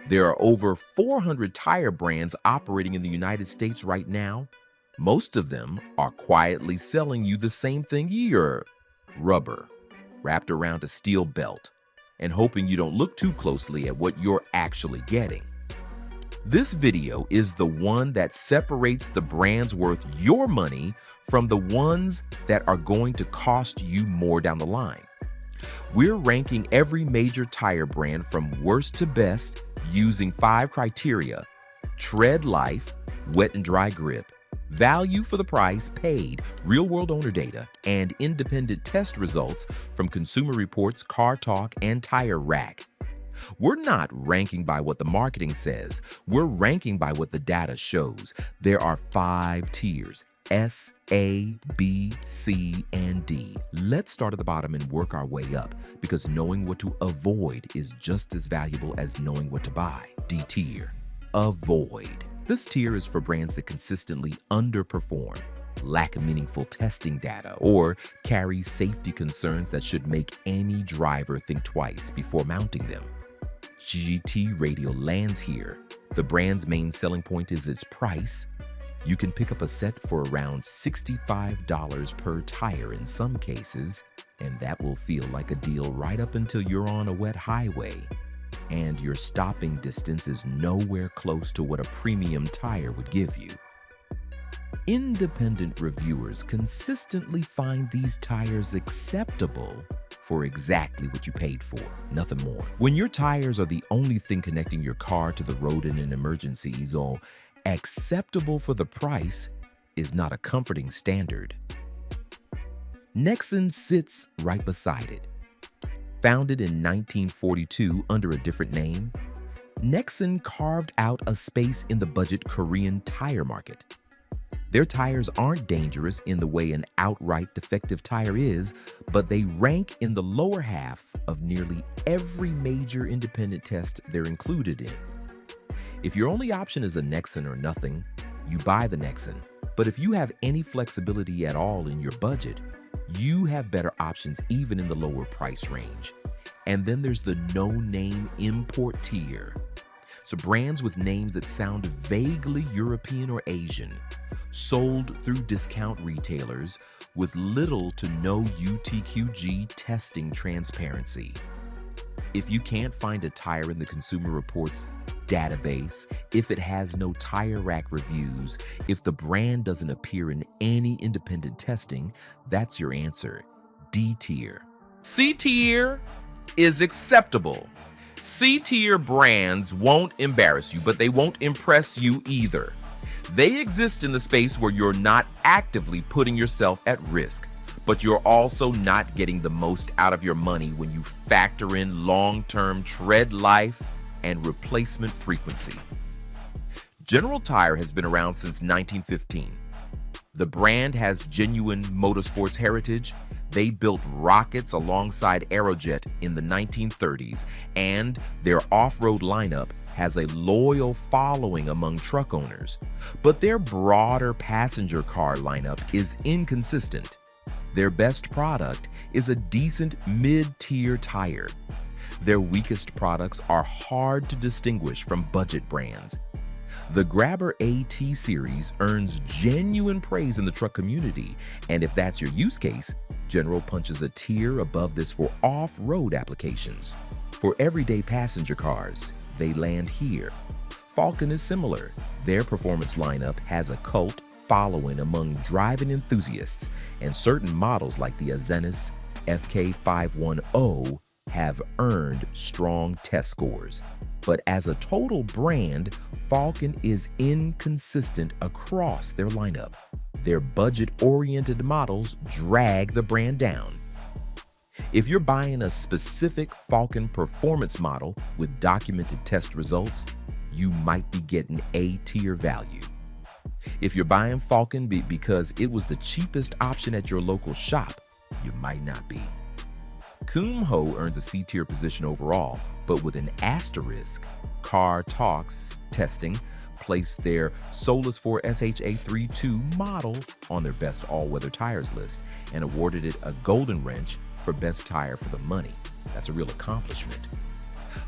There are over 400 tire brands operating in the United States right now. Most of them are quietly selling you the same thing you're rubber, wrapped around a steel belt, and hoping you don't look too closely at what you're actually getting. This video is the one that separates the brands worth your money from the ones that are going to cost you more down the line. We're ranking every major tire brand from worst to best using 5 criteria: tread life, wet and dry grip, value for the price paid, real-world owner data, and independent test results from Consumer Reports, Car Talk, and Tire Rack. We're not ranking by what the marketing says. We're ranking by what the data shows. There are 5 tiers: S, A, B, C, and D. Let's start at the bottom and work our way up, because knowing what to avoid is just as valuable as knowing what to buy. D tier, avoid. This tier is for brands that consistently underperform, lack meaningful testing data, or carry safety concerns that should make any driver think twice before mounting them. GT Radial lands here. The brand's main selling point is its price. You can pick up a set for around $65 per tire in some cases, and that will feel like a deal right up until you're on a wet highway and your stopping distance is nowhere close to what a premium tire would give you. Independent reviewers consistently find these tires acceptable for exactly what you paid for, nothing more. When your tires are the only thing connecting your car to the road in an emergency, or acceptable for the price is not a comforting standard. Nexen sits right beside it. Founded in 1942 under a different name, Nexen carved out a space in the budget Korean tire market. Their tires aren't dangerous in the way an outright defective tire is, but they rank in the lower half of nearly every major independent test they're included in. If your only option is a Nexen or nothing, you buy the Nexen. But if you have any flexibility at all in your budget, you have better options even in the lower price range. And then there's the no-name import tier. So brands with names that sound vaguely European or Asian, sold through discount retailers with little to no UTQG testing transparency. If you can't find a tire in the Consumer Reports database, if it has no tire rack reviews, if the brand doesn't appear in any independent testing, that's your answer: D tier. C tier is acceptable. C tier brands won't embarrass you, but they won't impress you either. They exist in the space where you're not actively putting yourself at risk, but you're also not getting the most out of your money when you factor in long-term tread life and replacement frequency. General Tire has been around since 1915. The brand has genuine motorsports heritage. They built rockets alongside Aerojet in the 1930s, and their off-road lineup has a loyal following among truck owners. But their broader passenger car lineup is inconsistent. Their best product is a decent mid-tier tire. Their weakest products are hard to distinguish from budget brands. The Grabber AT series earns genuine praise in the truck community, and if that's your use case, General punches a tier above this for off-road applications. For everyday passenger cars, they land here. Falken is similar. Their performance lineup has a cult following among driving enthusiasts, and certain models like the Azenis FK510 have earned strong test scores. But as a total brand, Falken is inconsistent across their lineup. Their budget-oriented models drag the brand down. If you're buying a specific Falken performance model with documented test results, you might be getting A-tier value. If you're buying Falken because it was the cheapest option at your local shop, you might not be. Kumho earns a C-tier position overall, but with an asterisk. Car Talk's testing placed their Solus 4 SHA32 model on their best all-weather tires list and awarded it a golden wrench for best tire for the money. That's a real accomplishment.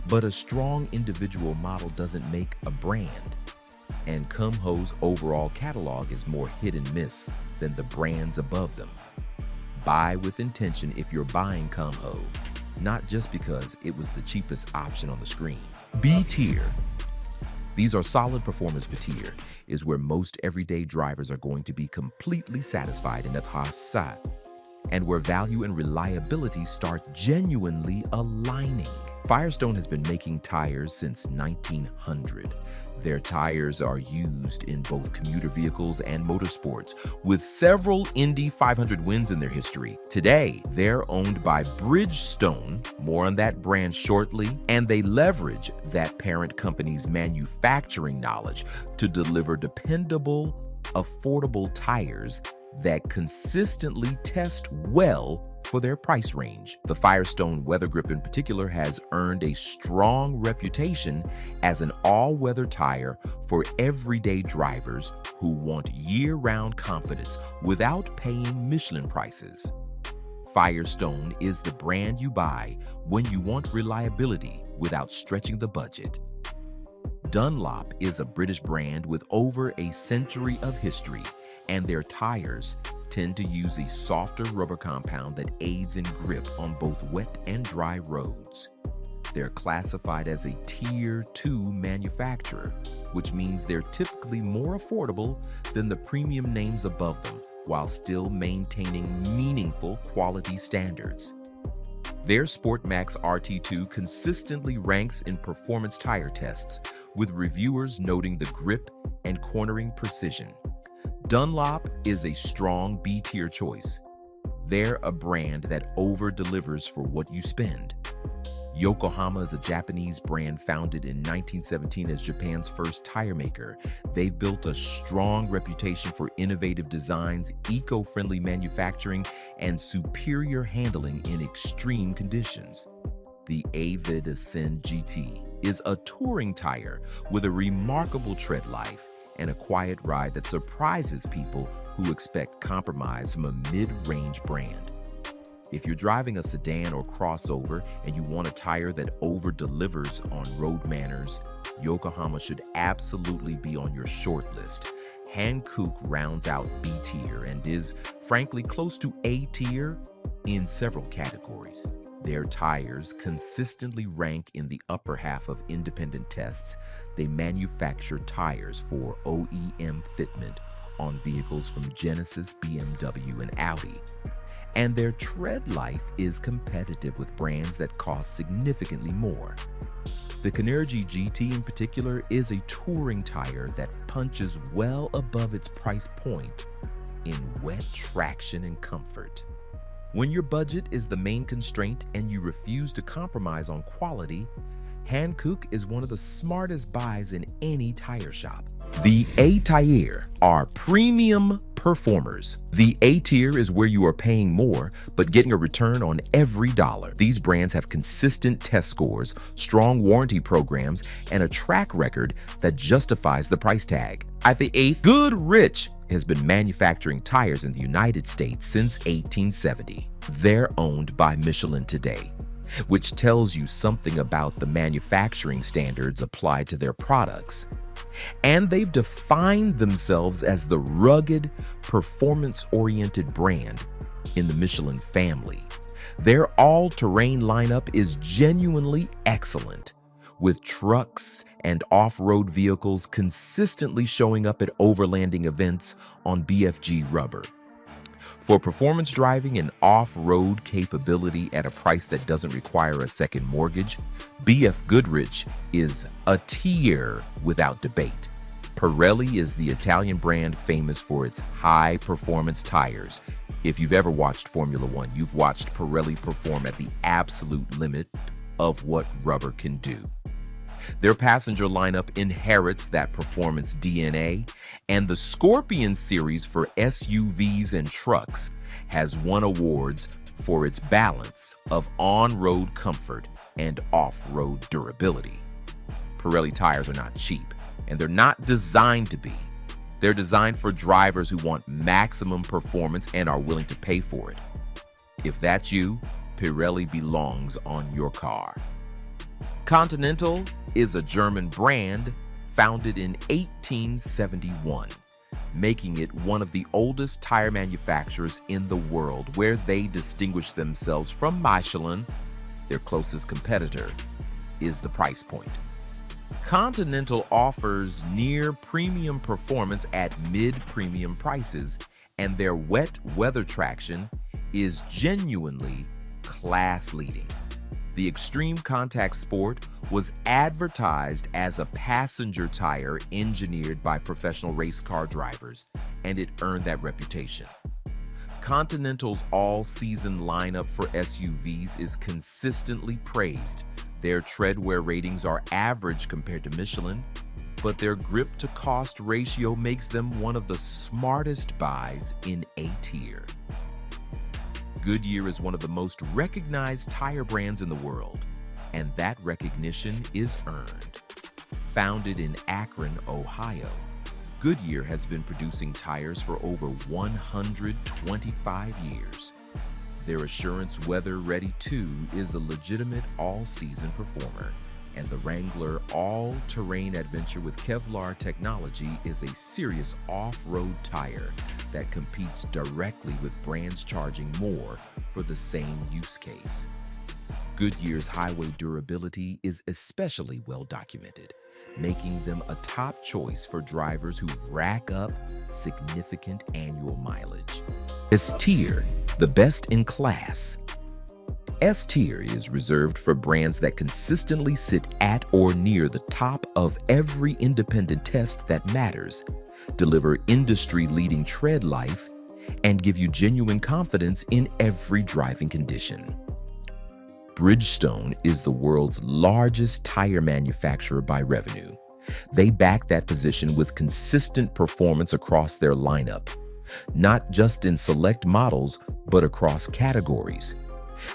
But a strong individual model doesn't make a brand. And Kumho's overall catalog is more hit and miss than the brands above them. Buy with intention if you're buying Kumho, not just because it was the cheapest option on the screen. B tier. These are solid performance. B tier is where most everyday drivers are going to be completely satisfied in ça, and where value and reliability start genuinely aligning. Firestone has been making tires since 1900. Their tires are used in both commuter vehicles and motorsports, with several Indy 500 wins in their history. Today, they're owned by Bridgestone, more on that brand shortly, and they leverage that parent company's manufacturing knowledge to deliver dependable, affordable tires that consistently test well for their price range. The Firestone Weather Grip in particular has earned a strong reputation as an all-weather tire for everyday drivers who want year-round confidence without paying Michelin prices. Firestone is the brand you buy when you want reliability without stretching the budget. Dunlop is a British brand with over a century of history, and their tires tend to use a softer rubber compound that aids in grip on both wet and dry roads. They're classified as a Tier 2 manufacturer, which means they're typically more affordable than the premium names above them, while still maintaining meaningful quality standards. Their SportMax RT2 consistently ranks in performance tire tests, with reviewers noting the grip and cornering precision. Dunlop is a strong B-tier choice. They're a brand that over-delivers for what you spend. Yokohama is a Japanese brand founded in 1917 as Japan's first tire maker. They've built a strong reputation for innovative designs, eco-friendly manufacturing, and superior handling in extreme conditions. The Vredestein GT is a touring tire with a remarkable tread life and a quiet ride that surprises people who expect compromise from a mid-range brand. If you're driving a sedan or crossover and you want a tire that over-delivers on road manners, Yokohama should absolutely be on your short list. Hankook rounds out B tier and is, frankly, close to A tier in several categories. Their tires consistently rank in the upper half of independent tests. They manufacture tires for OEM fitment on vehicles from Genesis, BMW, and Audi. And their tread life is competitive with brands that cost significantly more. The Goodyear GT in particular is a touring tire that punches well above its price point in wet traction and comfort. When your budget is the main constraint and you refuse to compromise on quality, Hankook is one of the smartest buys in any tire shop. The A tier are premium performers. The A tier is where you are paying more but getting a return on every dollar. These brands have consistent test scores, strong warranty programs, and a track record that justifies the price tag. At the BFGoodrich has been manufacturing tires in the United States since 1870. They're owned by Michelin today, which tells you something about the manufacturing standards applied to their products. And they've defined themselves as the rugged, performance-oriented brand in the Michelin family. Their all-terrain lineup is genuinely excellent, with trucks and off-road vehicles consistently showing up at overlanding events on BFG rubber. For performance driving and off-road capability at a price that doesn't require a second mortgage, BFGoodrich is a tier without debate. Pirelli is the Italian brand famous for its high-performance tires. If you've ever watched Formula One, you've watched Pirelli perform at the absolute limit of what rubber can do. Their passenger lineup inherits that performance DNA, and the Scorpion series for SUVs and trucks has won awards for its balance of on-road comfort and off-road durability. Pirelli tires are not cheap, and they're not designed to be. They're designed for drivers who want maximum performance and are willing to pay for it. If that's you, Pirelli belongs on your car. Continental is a German brand founded in 1871, making it one of the oldest tire manufacturers in the world, where they distinguish themselves from Michelin. Their closest competitor is the price point. Continental offers near premium performance at mid-premium prices, and their wet weather traction is genuinely class-leading. The Extreme Contact Sport was advertised as a passenger tire engineered by professional race car drivers, and it earned that reputation. Continental's all-season lineup for SUVs is consistently praised. Their treadwear ratings are average compared to Michelin, but their grip-to-cost ratio makes them one of the smartest buys in A tier. Goodyear is one of the most recognized tire brands in the world, and that recognition is earned. Founded in Akron, Ohio, Goodyear has been producing tires for over 125 years. Their Assurance Weather Ready 2 is a legitimate all-season performer, and the Wrangler all-terrain adventure with Kevlar technology is a serious off-road tire that competes directly with brands charging more for the same use case. Goodyear's highway durability is especially well documented, making them a top choice for drivers who rack up significant annual mileage. S-Tier, the best in class. S-Tier is reserved for brands that consistently sit at or near the top of every independent test that matters, deliver industry-leading tread life, and give you genuine confidence in every driving condition. Bridgestone is the world's largest tire manufacturer by revenue. They back that position with consistent performance across their lineup, not just in select models, but across categories.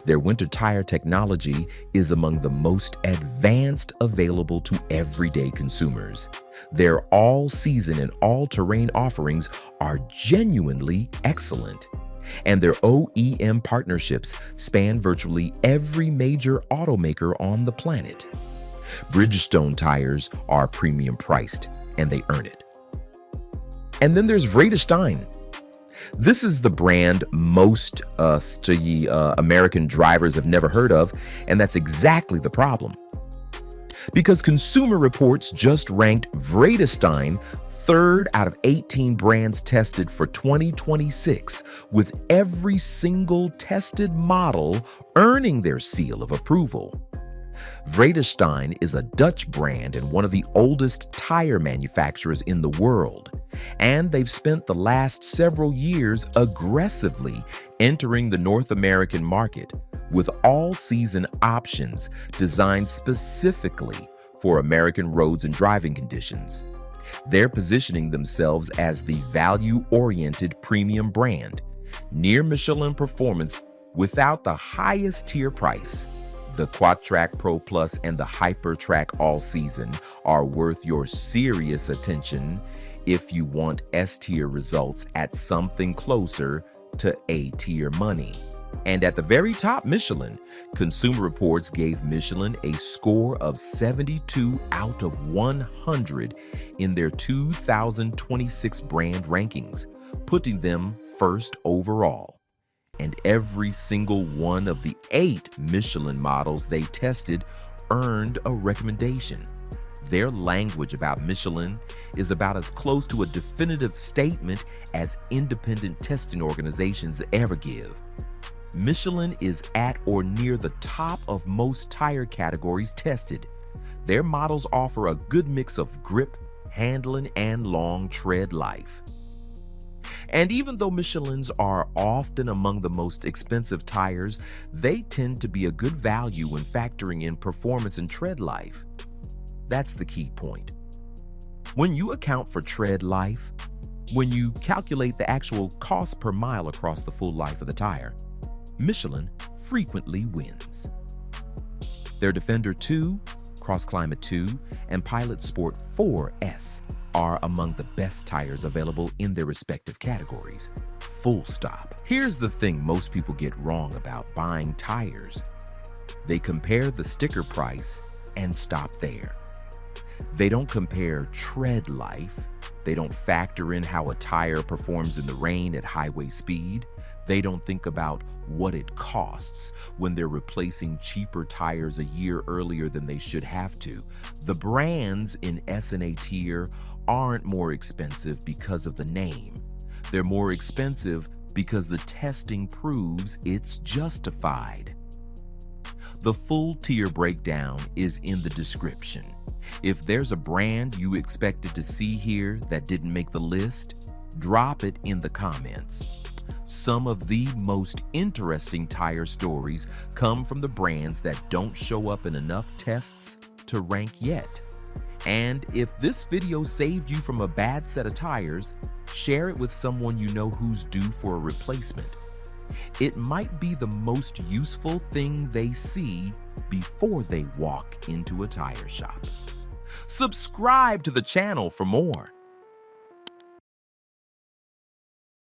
Their winter tire technology is among the most advanced available to everyday consumers. Their all-season and all-terrain offerings are genuinely excellent, and their OEM partnerships span virtually every major automaker on the planet. Bridgestone tires are premium priced, and they earn it. And then there's Vredestein. This is the brand most American drivers have never heard of, and that's exactly the problem. Because Consumer Reports just ranked Vredestein third out of 18 brands tested for 2026, with every single tested model earning their seal of approval. Vredestein is a Dutch brand and one of the oldest tire manufacturers in the world, and they've spent the last several years aggressively entering the North American market with all-season options designed specifically for American roads and driving conditions. They're positioning themselves as the value-oriented premium brand, near Michelin performance without the highest tier price. The QuadTrack Pro Plus and the HyperTrack All Season are worth your serious attention if you want S-tier results at something closer to A-tier money. And at the very top, Michelin. Consumer Reports gave Michelin a score of 72 out of 100 in their 2026 brand rankings, putting them first overall. And every single one of the 8 Michelin models they tested earned a recommendation. Their language about Michelin is about as close to a definitive statement as independent testing organizations ever give. Michelin is at or near the top of most tire categories tested. Their models offer a good mix of grip, handling, and long tread life. And even though Michelins are often among the most expensive tires, they tend to be a good value when factoring in performance and tread life. That's the key point. When you account for tread life, when you calculate the actual cost per mile across the full life of the tire, Michelin frequently wins. Their Defender 2, Cross Climate 2, and Pilot Sport 4S are among the best tires available in their respective categories. Full stop. Here's the thing most people get wrong about buying tires. They compare the sticker price and stop there. They don't compare tread life. They don't factor in how a tire performs in the rain at highway speed. They don't think about what it costs when they're replacing cheaper tires a year earlier than they should have to. The brands in S&A tier aren't more expensive because of the name. They're more expensive because the testing proves it's justified. The full tier breakdown is in the description. If there's a brand you expected to see here that didn't make the list, drop it in the comments. Some of the most interesting tire stories come from the brands that don't show up in enough tests to rank yet. And if this video saved you from a bad set of tires, share it with someone you know who's due for a replacement. It might be the most useful thing they see before they walk into a tire shop. Subscribe to the channel for more.